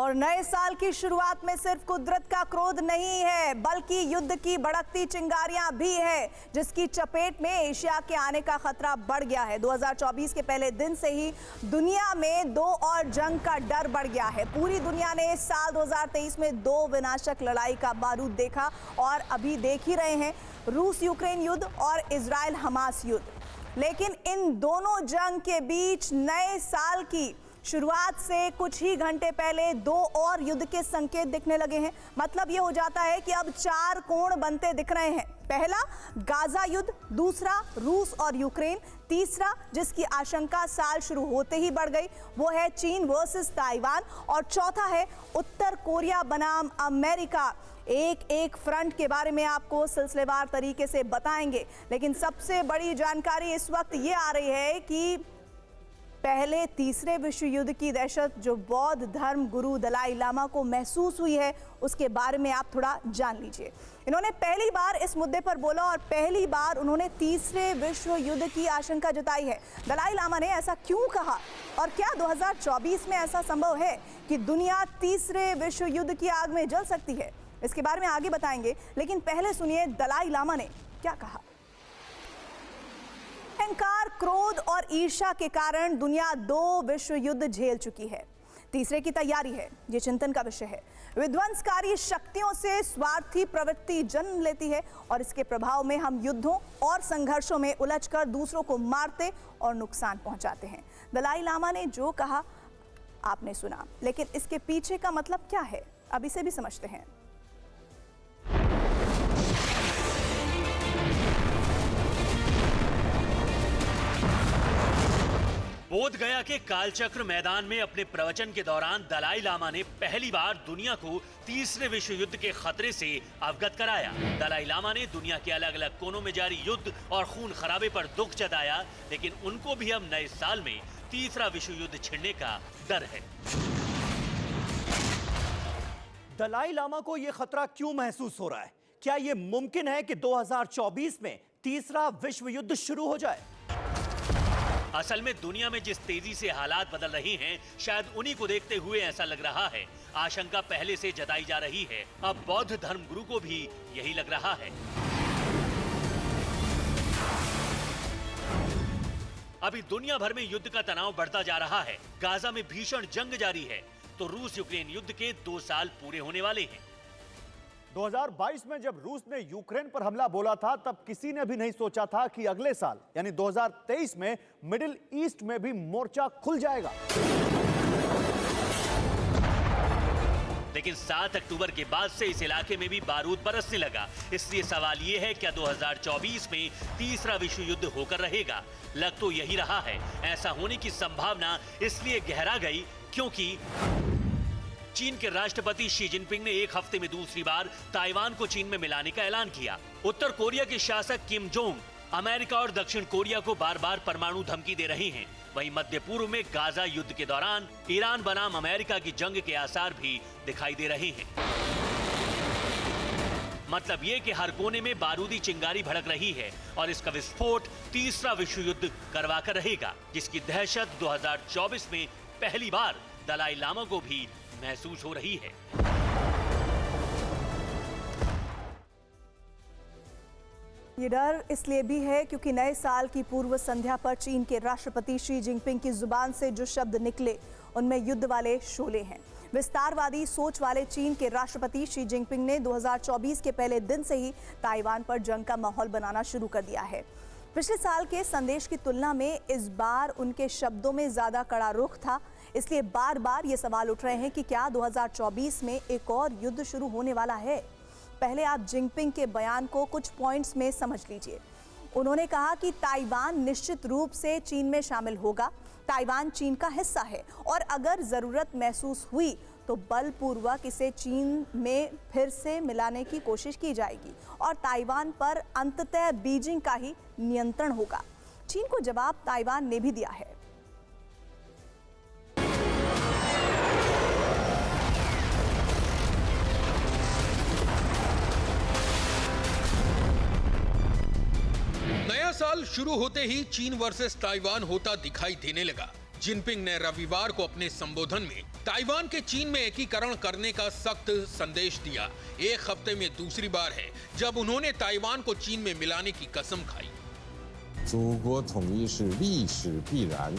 और नए साल की शुरुआत में सिर्फ कुदरत का क्रोध नहीं है बल्कि युद्ध की भड़कती चिंगारियां भी है, जिसकी चपेट में एशिया के आने का खतरा बढ़ गया है। 2024 के पहले दिन से ही दुनिया में दो और जंग का डर बढ़ गया है। पूरी दुनिया ने साल 2023 में दो विनाशक लड़ाई का बारूद देखा और अभी देख ही रहे हैं, रूस यूक्रेन युद्ध और इजराइल हमास युद्ध। लेकिन इन दोनों जंग के बीच नए साल की शुरुआत से कुछ ही घंटे पहले दो और युद्ध के संकेत दिखने लगे हैं। मतलब ये हो जाता है कि अब चार कोण बनते दिख रहे हैं। पहला गाजा युद्ध, दूसरा रूस और यूक्रेन, तीसरा जिसकी आशंका साल शुरू होते ही बढ़ गई वो है चीन वर्सेस ताइवान, और चौथा है उत्तर कोरिया बनाम अमेरिका। एक एक फ्रंट के बारे में आपको सिलसिलेवार तरीके से बताएंगे, लेकिन सबसे बड़ी जानकारी इस वक्त ये आ रही है कि पहले तीसरे विश्व युद्ध की दहशत जो बौद्ध धर्म गुरु दलाई लामा को महसूस हुई है उसके बारे में आप थोड़ा जान लीजिए। इन्होंने पहली बार इस मुद्दे पर बोला और पहली बार उन्होंने तीसरे विश्व युद्ध की आशंका जताई है। दलाई लामा ने ऐसा क्यों कहा और क्या 2024 में ऐसा संभव है कि दुनिया तीसरे विश्व युद्ध की आग में जल सकती है? इसके बारे में आगे बताएंगे, लेकिन पहले सुनिए दलाई लामा ने क्या कहा। अहंकार, क्रोध और ईर्ष्या के कारण दुनिया दो विश्व युद्ध झेल चुकी है। तीसरे की तैयारी है, ये चिंतन का विषय है। विध्वंसकारी शक्तियों से स्वार्थी प्रवृत्ति जन्म लेती है और इसके प्रभाव में हम युद्धों और संघर्षों में उलझकर दूसरों को मारते और नुकसान पहुंचाते हैं। दलाई लामा ने जो कहा आपने सुना, लेकिन इसके पीछे का मतलब क्या है, अब इसे भी समझते हैं। बोध गया के कालचक्र मैदान में अपने प्रवचन के दौरान दलाई लामा ने पहली बार दुनिया को तीसरे विश्व युद्ध के खतरे से अवगत कराया। दलाई लामा ने दुनिया के अलग अलग कोनों में जारी युद्ध और खून खराबे पर दुख जताया, लेकिन उनको भी अब नए साल में तीसरा विश्व युद्ध छिड़ने का डर है। दलाई लामा को यह खतरा क्यों महसूस हो रहा है? क्या यह मुमकिन है कि 2024 में तीसरा विश्व युद्ध शुरू हो जाए? असल में दुनिया में जिस तेजी से हालात बदल रही हैं, शायद उन्हीं को देखते हुए ऐसा लग रहा है। आशंका पहले से जताई जा रही है, अब बौद्ध धर्मगुरु को भी यही लग रहा है। अभी दुनिया भर में युद्ध का तनाव बढ़ता जा रहा है। गाजा में भीषण जंग जारी है, तो रूस यूक्रेन युद्ध के 2 साल पूरे होने वाले हैं। 2022 में जब रूस ने यूक्रेन पर हमला बोला था, तब किसी ने भी नहीं सोचा था कि अगले साल यानी 2023 में मिडिल ईस्ट में भी मोर्चा खुल जाएगा। लेकिन 7 अक्टूबर के बाद से इस इलाके में भी बारूद बरसने लगा। इसलिए सवाल ये है, क्या 2024 में तीसरा विश्व युद्ध होकर रहेगा? लग तो यही रहा है। ऐसा होने की संभावना इसलिए गहरा गई क्योंकि चीन के राष्ट्रपति शी जिनपिंग ने एक हफ्ते में दूसरी बार ताइवान को चीन में मिलाने का ऐलान किया। उत्तर कोरिया के शासक किम जोंग अमेरिका और दक्षिण कोरिया को बार बार परमाणु धमकी दे रहे हैं। वहीं मध्य पूर्व में गाजा युद्ध के दौरान ईरान बनाम अमेरिका की जंग के आसार भी दिखाई दे रहे हैं। मतलब ये कि हर कोने में बारूदी चिंगारी भड़क रही है और इसका विस्फोट तीसरा विश्व युद्ध करवा कर रहेगा, जिसकी दहशत 2024 में पहली बार दलाई लामा को भी महसूस हो रही है। ये डर इसलिए भी है क्योंकि नए साल की पूर्व संध्या पर चीन के राष्ट्रपति शी जिनपिंग की जुबान से जो शब्द निकले उनमें युद्ध वाले शोले हैं। विस्तारवादी सोच वाले चीन के राष्ट्रपति शी जिनपिंग ने 2024 के पहले दिन से ही ताइवान पर जंग का माहौल बनाना शुरू कर दिया है। पिछले साल के संदेश की तुलना में इस बार उनके शब्दों में ज्यादा कड़ा रुख था। इसलिए बार बार ये सवाल उठ रहे हैं कि क्या 2024 में एक और युद्ध शुरू होने वाला है? पहले आप जिनपिंग के बयान को कुछ पॉइंट्स में समझ लीजिए। उन्होंने कहा कि ताइवान निश्चित रूप से चीन में शामिल होगा। ताइवान चीन का हिस्सा है और अगर जरूरत महसूस हुई तो बलपूर्वक इसे चीन में फिर से मिलाने की कोशिश की जाएगी और ताइवान पर अंततः बीजिंग का ही नियंत्रण होगा। चीन को जवाब ताइवान ने भी दिया है। नया साल शुरू होते ही चीन वर्सेस ताइवान होता दिखाई देने लगा। जिनपिंग ने रविवार को अपने संबोधन में ताइवान के चीन में एकीकरण करने का सख्त संदेश दिया। एक हफ्ते में दूसरी बार है जब उन्होंने ताइवान को चीन में मिलाने की कसम खाई। 祖国统一是历史必然，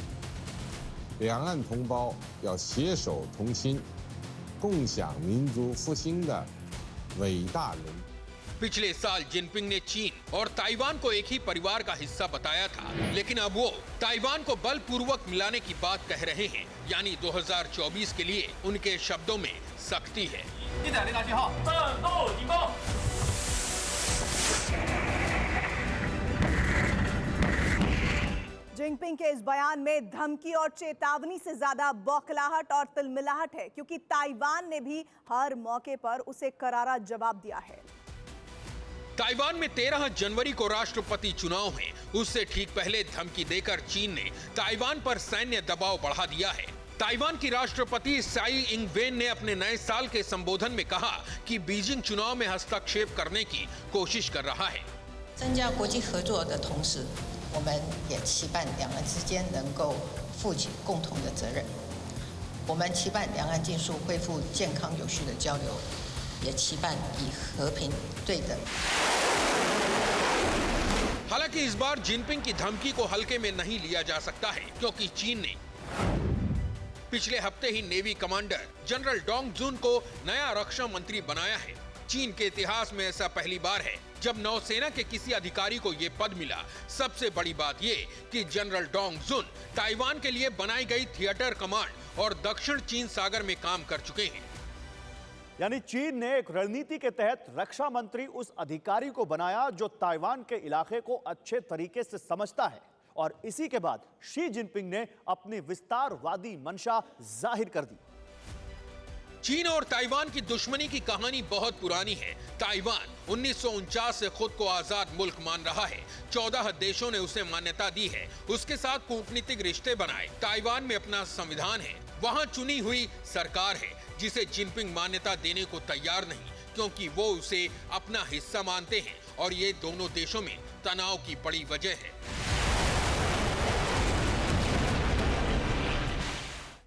两岸同胞要携手同心，共享民族复兴的伟大人。 पिछले साल जिनपिंग ने चीन और ताइवान को एक ही परिवार का हिस्सा बताया था, लेकिन अब वो ताइवान को बलपूर्वक मिलाने की बात कह रहे हैं। यानी 2024 के लिए उनके शब्दों में सख्ती है। जिनपिंग के इस बयान में धमकी और चेतावनी से ज्यादा बौखलाहट और तिलमिलाहट है, क्योंकि ताइवान ने भी हर मौके पर उसे करारा जवाब दिया है। ताइवान में 13 जनवरी को राष्ट्रपति चुनाव हैं। उससे ठीक पहले धमकी देकर चीन ने ताइवान पर सैन्य दबाव बढ़ा दिया है। ताइवान की राष्ट्रपति साई इंग-वेन ने अपने नए साल के संबोधन में कहा कि बीजिंग चुनाव में हस्तक्षेप करने की कोशिश कर रहा है। 增加国际合作的同时，我们也期盼两岸之间能够负起共同的责任。我们期盼两岸尽速恢复健康有序的交流，也期盼以和平对等。 हालांकि इस बार जिनपिंग की धमकी को हल्के में नहीं लिया जा सकता है, क्योंकि चीन ने पिछले हफ्ते ही नेवी कमांडर जनरल डोंग जुन को नया रक्षा मंत्री बनाया है। चीन के इतिहास में ऐसा पहली बार है जब नौसेना के किसी अधिकारी को ये पद मिला। सबसे बड़ी बात ये कि जनरल डोंग जुन ताइवान के लिए बनाई गई थिएटर कमांड और दक्षिण चीन सागर में काम कर चुके हैं। यानी चीन ने एक रणनीति के तहत रक्षा मंत्री उस अधिकारी को बनाया जो ताइवान के इलाके को अच्छे तरीके से समझता है, और इसी के बाद शी जिनपिंग ने अपनी विस्तारवादी मंशा जाहिर कर दी। चीन और ताइवान की दुश्मनी की कहानी बहुत पुरानी है। ताइवान 1949 से खुद को आजाद मुल्क मान रहा है। 14 देशों ने उसे मान्यता दी है। उसके साथ कूटनीतिक रिश्ते बनाए। ताइवान में अपना संविधान है, वहां चुनी हुई सरकार है, जिसे जिनपिंग मान्यता देने को तैयार नहीं, क्योंकि वो उसे अपना हिस्सा मानते हैं और ये दोनों देशों में तनाव की बड़ी वजह है।